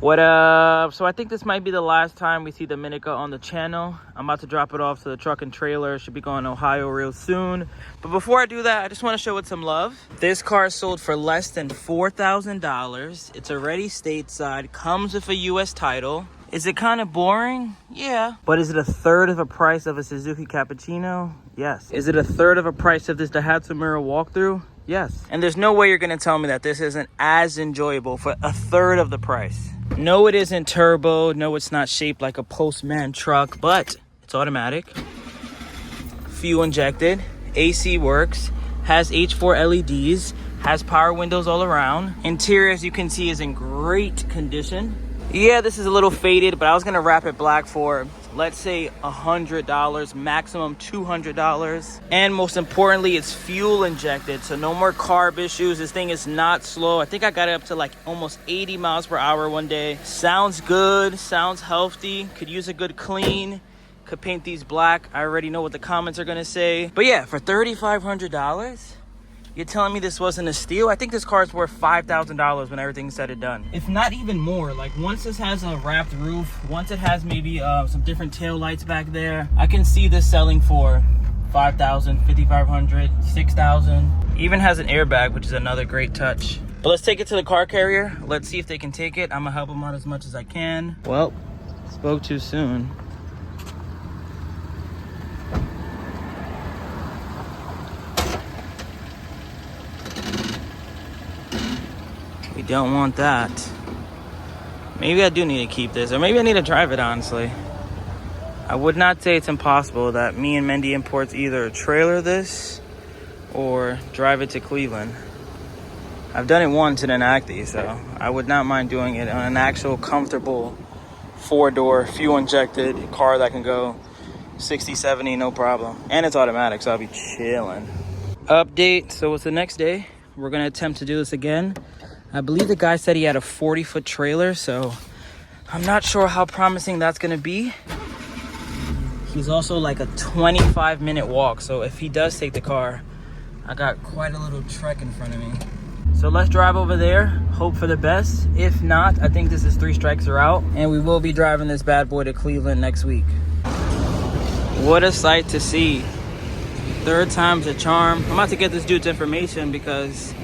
What up? So I think this might be the last time we see the Minica on the channel. I'm about to drop it off to the truck and trailer. Should be going to Ohio real soon. But before I do that, I just want to show it some love. This car sold for less than $4,000. It's already stateside, comes with a US title. Is it kind of boring? Yeah. But is it a third of the price of a Suzuki Cappuccino? Yes. Is it a third of the price of this Daihatsu Mira walkthrough? Yes. And there's no way you're going to tell me that this isn't as enjoyable for a third of the price. No, it isn't turbo. No, it's not shaped like a Postman truck, but it's automatic. Fuel injected. AC works. Has H4 LEDs. Has power windows all around. Interior, as you can see, is in great condition. Yeah, this is a little faded, but I was going to wrap it black for, let's say, $100, maximum $200. And most importantly, it's fuel injected, so no more carb issues. This thing is not slow. I think I got it up to like almost 80 miles per hour one day. Sounds good, sounds healthy, could use a good clean. Could paint these black. I already know what the comments are going to say. But yeah, for $3,500, you're telling me this wasn't a steal? I think this car is worth $5,000 when everything's said and done. If not even more. Like, once this has a wrapped roof, once it has maybe some different tail lights back there, I can see this selling for $5,000, $5,500, $6,000. Even has an airbag, which is another great touch. But let's take it to the car carrier. Let's see if they can take it. I'm gonna help them out as much as I can. Well, spoke too soon. We don't want that. Maybe I do need to keep this, or maybe I need to drive it, honestly. I would not say it's impossible that me and Mendy Imports either trailer this or drive it to Cleveland. I've done it once in an Acti, so I would not mind doing it on an actual comfortable four-door fuel-injected car that can go 60, 70, no problem. And it's automatic, so I'll be chilling. Update, so it's the next day. We're gonna attempt to do this again. I believe the guy said he had a 40-foot trailer, so I'm not sure how promising that's gonna be. He's also like a 25-minute walk, so if he does take the car, I got quite a little trek in front of me. So let's drive over there, hope for the best. If not, I think this is 3 strikes are out, and we will be driving this bad boy to Cleveland next week. What a sight to see. Third time's a charm. I'm about to get this dude's information because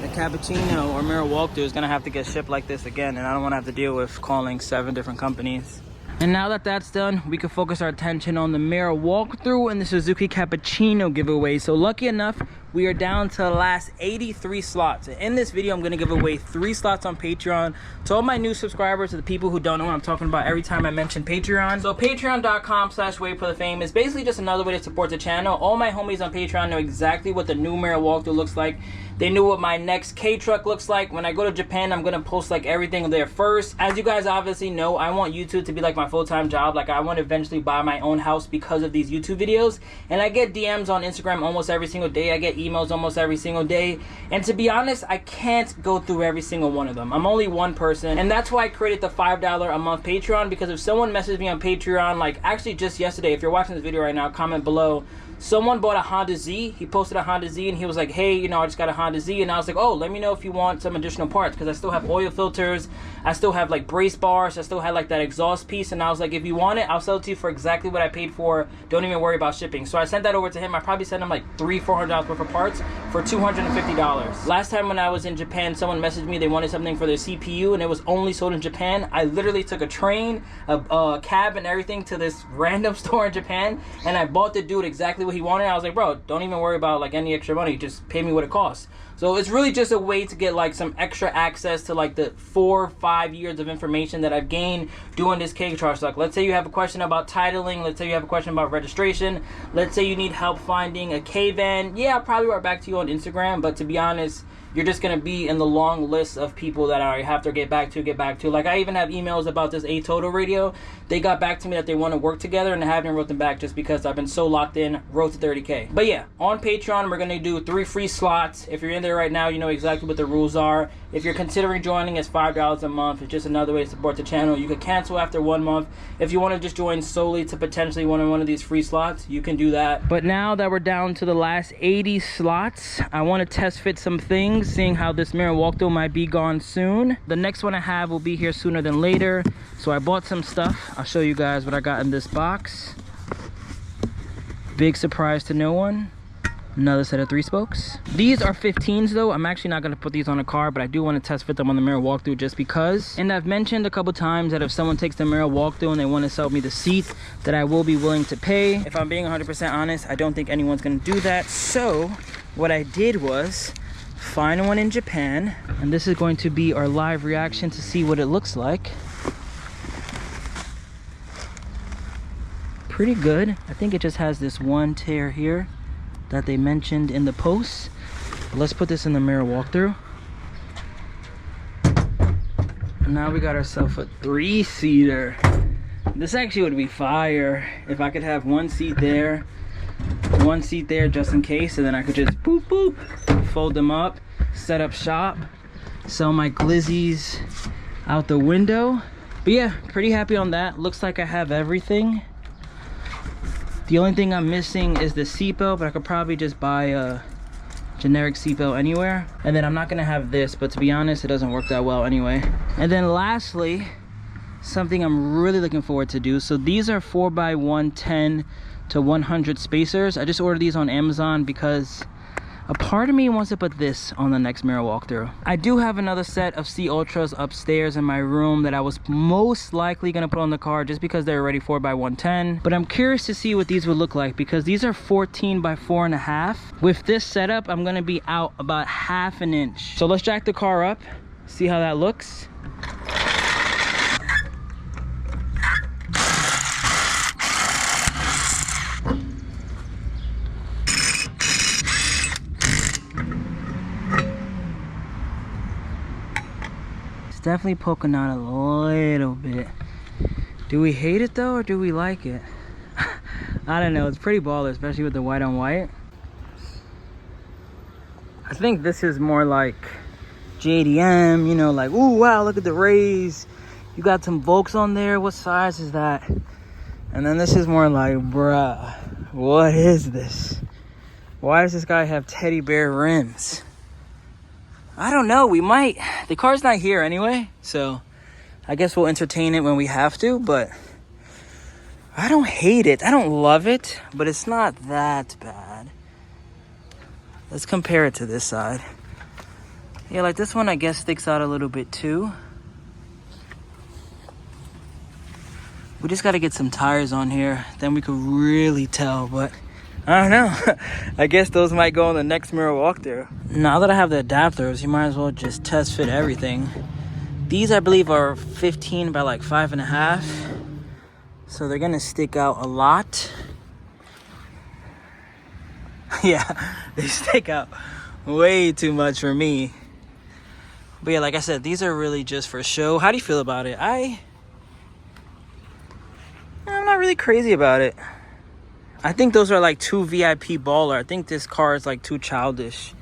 Cappuccino or Mira walkthrough is gonna have to get shipped like this again, and I don't want to have to deal with calling 7 different companies. And now that that's done, we can focus our attention on the Mira walkthrough and the Suzuki Cappuccino giveaway. So lucky enough, we are down to the last 83 slots. And in this video, I'm going to give away 3 slots on Patreon to all my new subscribers, to the people who don't know what I'm talking about every time I mention Patreon. So patreon.com/WayBeforeTheFame is basically just another way to support the channel. All my homies on Patreon know exactly what the new Mira walkthrough looks like. They knew what my next K truck looks like. When I go to Japan, I'm going to post like everything there first. As you guys obviously know, I want YouTube to be like my full-time job. Like, I want to eventually buy my own house because of these YouTube videos. And I get DMs on Instagram almost every single day. I get emails almost every single day. And to be honest, I can't go through every single one of them. I'm only one person. And that's why I created the $5 a month Patreon, because if someone messages me on Patreon, like actually just yesterday, if you're watching this video right now, comment below. Someone bought a Honda Z. He posted a Honda Z and he was like, hey, you know, I just got a Honda Z. And I was like, oh, let me know if you want some additional parts, because I still have oil filters. I still have like brace bars. I still had like that exhaust piece. And I was like, if you want it, I'll sell it to you for exactly what I paid for. Don't even worry about shipping. So I sent that over to him. I probably sent him like $300-400 worth of parts for $250. Last time when I was in Japan, someone messaged me. They wanted something for their CPU and it was only sold in Japan. I literally took a train, a cab and everything to this random store in Japan. And I bought the dude exactly what he wanted. I was like, bro, don't even worry about like any extra money, just pay me what it costs. So it's really just a way to get like some extra access to like the 4 or 5 years of information that I've gained doing this K car truck. Let's say you have a question about titling. Let's say you have a question about registration. Let's say you need help finding a K van. Yeah, I'll probably write back to you on Instagram, but to be honest, you're just going to be in the long list of people that I have to get back to. Like, I even have emails about this A Total radio. They got back to me that they want to work together, and I haven't wrote them back just because I've been so locked in, road to 30K. But yeah, on Patreon, we're going to do 3 free slots. If you're in there right now, you know exactly what the rules are. If you're considering joining, it's $5 a month. It's just another way to support the channel. You could cancel after 1 month. If you want to just join solely to potentially win one of these free slots, you can do that. But now that we're down to the last 80 slots, I want to test fit some things, seeing how this mirror walkthrough might be gone soon. The next one I have will be here sooner than later. So I bought some stuff. I'll show you guys what I got in this box. Big surprise to no one. Another set of 3 spokes. These are 15s though. I'm actually not going to put these on a car, but I do want to test fit them on the mirror walkthrough just because. And I've mentioned a couple times that if someone takes the mirror walkthrough and they want to sell me the seat, that I will be willing to pay. If I'm being 100% honest, I don't think anyone's going to do that. So what I did was find one in Japan, and this is going to be our live reaction to see what it looks like. Pretty good. I think it just has this one tear here that they mentioned in the post. Let's put this in the mirror walkthrough. And now we got ourselves a 3-seater. This actually would be fire if I could have 1 seat there, 1 seat there just in case, and then I could just boop boop fold them up, set up shop, sell my glizzies out the window. But yeah, pretty happy on that. Looks like I have everything. The only thing I'm missing is the seatbelt, but I could probably just buy a generic seatbelt anywhere. And then I'm not gonna have this, but to be honest, it doesn't work that well anyway. And then lastly, something I'm really looking forward to do. So these are 4x110 to 100 spacers. I just ordered these on Amazon because a part of me wants to put this on the next mirror walkthrough. I do have another set of C Ultras upstairs in my room that I was most likely gonna put on the car just because they're already 4x110. But I'm curious to see what these would look like because these are 14x4.5. With this setup, I'm gonna be out about ½ an inch. So let's jack the car up, see how that looks. Definitely poking out a little bit. Do we hate it though, or do we like it? I don't know. It's pretty baller, especially with the white on white. I think this is more like JDM, you know, like, ooh, wow, look at the rays. You got some Volks on there. What size is that? And then this is more like, bruh, what is this? Why does this guy have teddy bear rims? I don't know, we might. The car's not here anyway, so I guess we'll entertain it when we have to, but I don't hate it. I don't love it, but it's not that bad. Let's compare it to this side. Yeah, like this one I guess sticks out a little bit too. We just gotta get some tires on here, then we could really tell, but I don't know. I guess those might go on the next mirror walkthrough. Now that I have the adapters, you might as well just test fit everything. These, I believe, are 15 by like 5.5. So they're gonna stick out a lot. Yeah, they stick out way too much for me. But yeah, like I said, these are really just for show. How do you feel about it? I'm not really crazy about it. I think those are like too VIP baller. I think this car is like too childish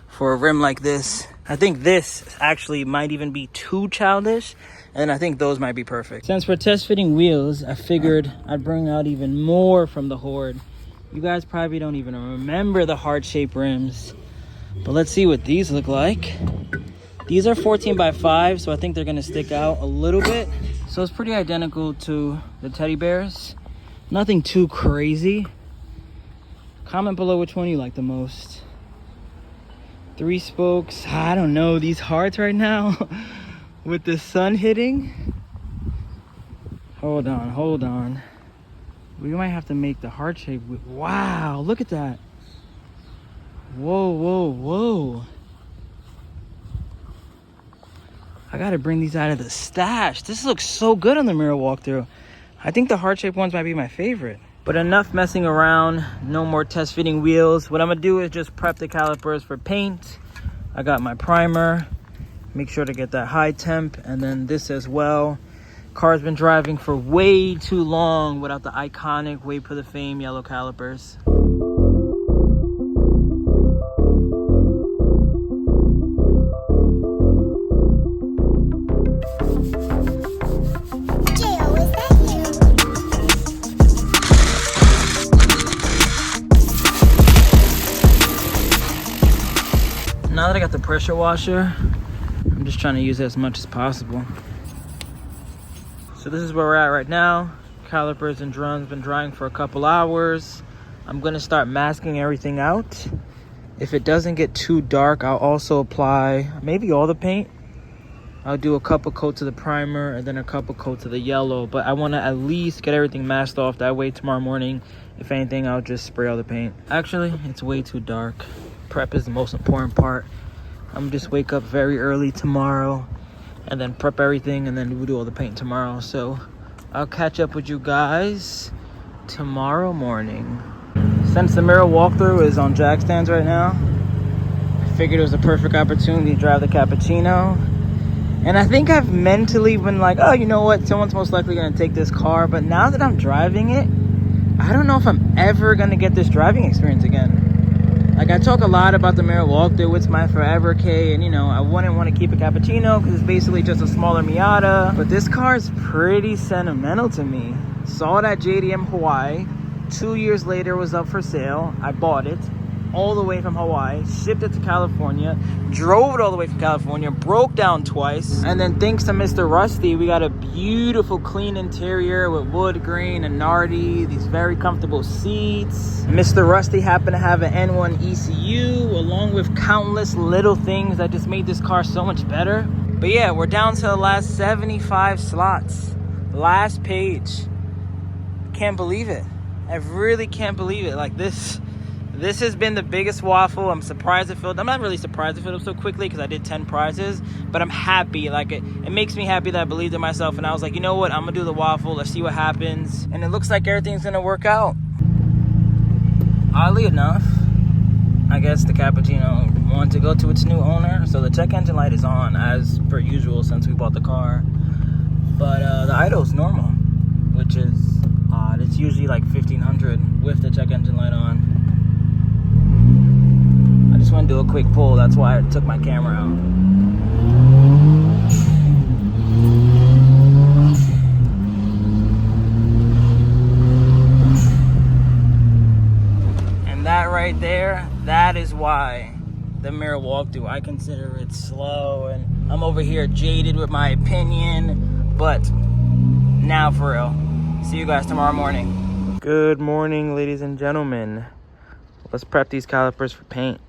for a rim like this. I think this actually might even be too childish, and I think those might be perfect. Since we're test fitting wheels, I figured I'd bring out even more from the hoard. You guys probably don't even remember the heart-shaped rims, but let's see what these look like. These are 14x5, so I think they're gonna stick out a little bit. So it's pretty identical to the teddy bears. Nothing too crazy. Comment below which one you like the most. 3 spokes. I don't know. These hearts right now with the sun hitting. Hold on. We might have to make the heart shape. Wow, look at that. Whoa. I gotta bring these out of the stash. This looks so good on the mirror walkthrough. I think the heart-shaped ones might be my favorite. But enough messing around. No more test fitting wheels. What I'm gonna do is just prep the calipers for paint. I got my primer. Make sure to get that high temp, and then this as well. Car's been driving for way too long without the iconic WayBeforeTheFame yellow calipers. got the pressure washer. I'm just trying to use it as much as possible. So this is where we're at right now. Calipers and drums been drying for a couple hours. I'm gonna start masking everything out. If it doesn't get too dark, I'll also apply maybe all the paint. I'll do a couple coats of the primer and then a couple coats of the yellow, but I want to at least get everything masked off. That way tomorrow morning, if anything, I'll just spray all the paint. Actually, it's way too dark. Prep is the most important part. I'm just wake up very early tomorrow and then prep everything, and then we'll do all the paint tomorrow. So I'll catch up with you guys tomorrow morning. Since the Mira walkthrough is on jack stands right now, I figured it was a perfect opportunity to drive the Cappuccino. And I think I've mentally been like, oh, you know what? Someone's most likely going to take this car. But now that I'm driving it, I don't know if I'm ever going to get this driving experience again. Like, I talk a lot about the Mira walkthrough. It's my forever K. And, you know, I wouldn't want to keep a Cappuccino because it's basically just a smaller Miata. But this car is pretty sentimental to me. Saw it at JDM Hawaii. 2 years later, it was up for sale. I bought it all the way from Hawaii, shipped it to California, drove it all the way from California, broke down twice, and then thanks to Mr. Rusty, we got a beautiful clean interior with wood grain and Nardi, these very comfortable seats. Mr. Rusty happened to have an N1 ECU along with countless little things that just made this car so much better. But yeah, we're down to the last 75 slots. Last page. Can't believe it. I really can't believe it. Like, this has been the biggest waffle. I'm surprised it filled. I'm not really surprised it filled up so quickly because I did 10 prizes, but I'm happy. Like, it makes me happy that I believed in myself, and I was like, you know what? I'm gonna do the waffle. Let's see what happens. And it looks like everything's gonna work out. Oddly enough, I guess the Cappuccino wanted to go to its new owner, so the check engine light is on as per usual since we bought the car. But the idle's normal, which is odd. It's usually like 1500 with the check engine light on. I just want to do a quick pull. That's why I took my camera out. And that right there, that is why the Mira walkthrough, I consider it slow, and I'm over here jaded with my opinion. But now for real. See you guys tomorrow morning. Good morning, ladies and gentlemen. Let's prep these calipers for paint.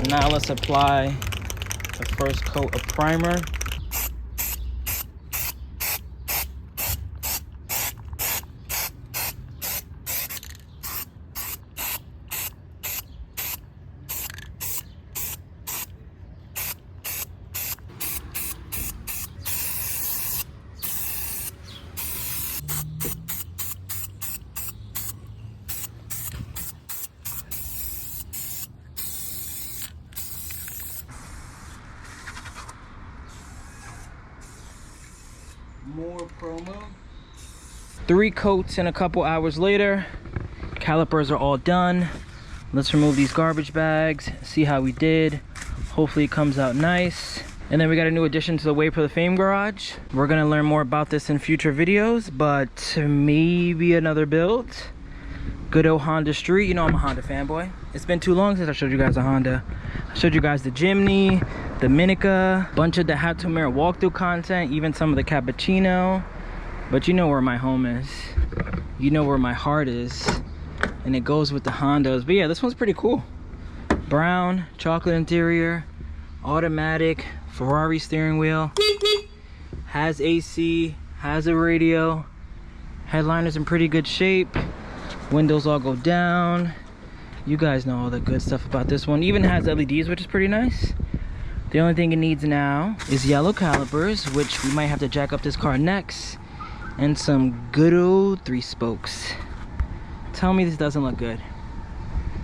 Now let's apply the first coat of primer. More promo. 3 coats and a couple hours later, calipers are all done. Let's remove these garbage bags, see how we did. Hopefully it comes out nice. And then we got a new addition to the WayBeforeTheFame garage. We're gonna learn more about this in future videos, but maybe another build. Good old Honda Street. You know I'm a Honda fanboy. It's been too long since I showed you guys a Honda. I showed you guys the Jimny, the Minica, bunch of the Hat to Mirror walkthrough content, even some of the Cappuccino. But you know where my home is. You know where my heart is. And it goes with the Hondas. But yeah, this one's pretty cool. Brown, chocolate interior, automatic, Ferrari steering wheel. Has AC, has a radio. Headliner's in pretty good shape. Windows all go down. You guys know all the good stuff about this one. Even has LEDs, which is pretty nice. The only thing it needs now is yellow calipers, which we might have to jack up this car next, and some good old 3 spokes. Tell me this doesn't look good.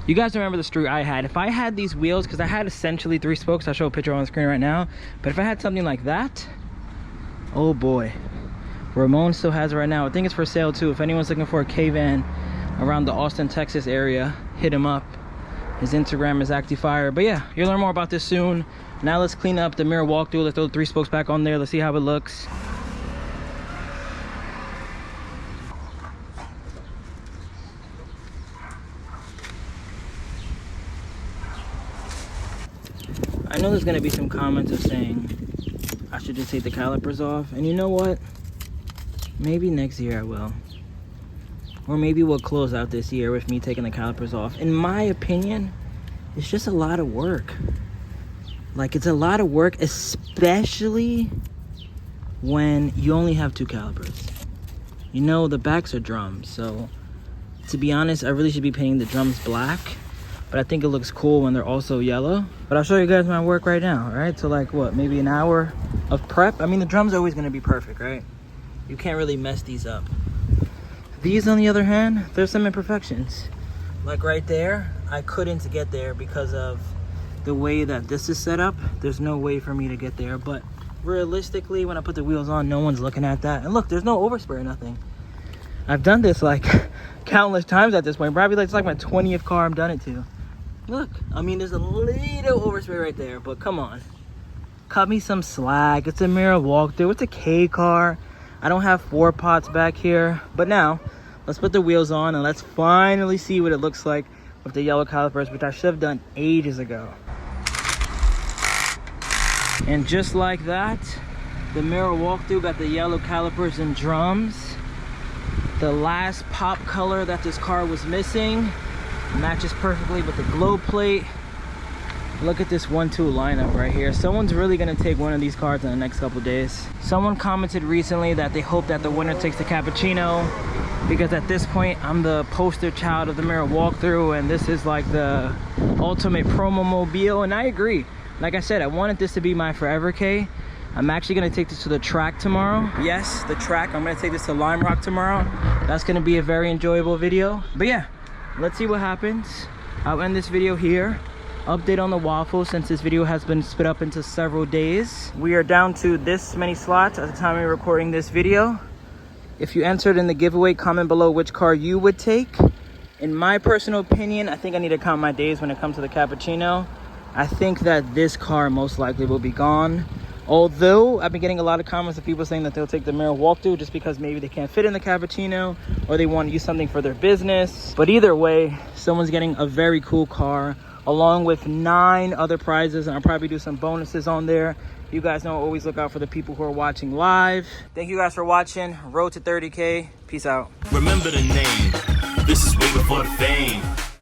You guys remember the Street I had. If I had these wheels, because I had essentially 3 spokes, I'll show a picture on the screen right now, but if I had something like that, oh boy. Ramon still has it right now. I think it's for sale too. If anyone's looking for a K-van around the Austin, Texas area, hit him up. His Instagram is actifire. But yeah, you'll learn more about this soon. Now let's clean up the Mira walkthrough. Let's throw the 3 spokes back on there. Let's see how it looks. I know there's gonna be some comments of saying I should just take the calipers off. And you know what? Maybe next year I will. Or maybe we'll close out this year with me taking the calipers off. In my opinion, it's just a lot of work. Like, it's a lot of work, especially when you only have 2 calipers. You know, the backs are drums, so to be honest, I really should be painting the drums black, but I think it looks cool when they're also yellow. But I'll show you guys my work right now, all right? So like, what, maybe an hour of prep? I mean, the drums are always gonna be perfect, right? You can't really mess these up. These, on the other hand, there's some imperfections. Like right there, I couldn't get there because of the way that this is set up. There's no way for me to get there, but realistically, when I put the wheels on, no one's looking at that. And look, there's no overspray or nothing. I've done this like countless times at this point. Probably like, it's like my 20th car I've done it to. Look, I mean, there's a little overspray right there, but come on. Cut me some slack. It's a Mira walkthrough. It's a Kei car. I don't have 4 pots back here. But now, let's put the wheels on and let's finally see what it looks like with the yellow calipers, which I should have done ages ago. And just like that, the Mira walkthrough got the yellow calipers and drums. The last pop color that this car was missing matches perfectly with the glow plate. Look at this 1-2 lineup right here. Someone's really gonna take one of these cars in the next couple days. Someone commented recently that they hope that the winner takes the Cappuccino, because at this point I'm the poster child of the Mira walkthrough, and this is like the ultimate promo mobile. And I agree. Like I said, I wanted this to be my forever Kei. I'm actually gonna take this to the track tomorrow. Yes, the track. I'm gonna take this to Lime Rock tomorrow. That's gonna be a very enjoyable video. But yeah, let's see what happens. I'll end this video here. Update on the waffle, since this video has been split up into several days. We are down to this many slots at the time of recording this video. If you answered in the giveaway, comment below which car you would take. In my personal opinion, I think I need to count my days when it comes to the Cappuccino. I think that this car most likely will be gone. Although I've been getting a lot of comments of people saying that they'll take the Mira walkthrough just because maybe they can't fit in the Cappuccino or they want to use something for their business. But either way, someone's getting a very cool car along with 9 other prizes, and I'll probably do some bonuses on there. You guys know, always look out for the people who are watching live. Thank you guys for watching. Road to 30K. Peace out. Remember the name. This is way before the fame.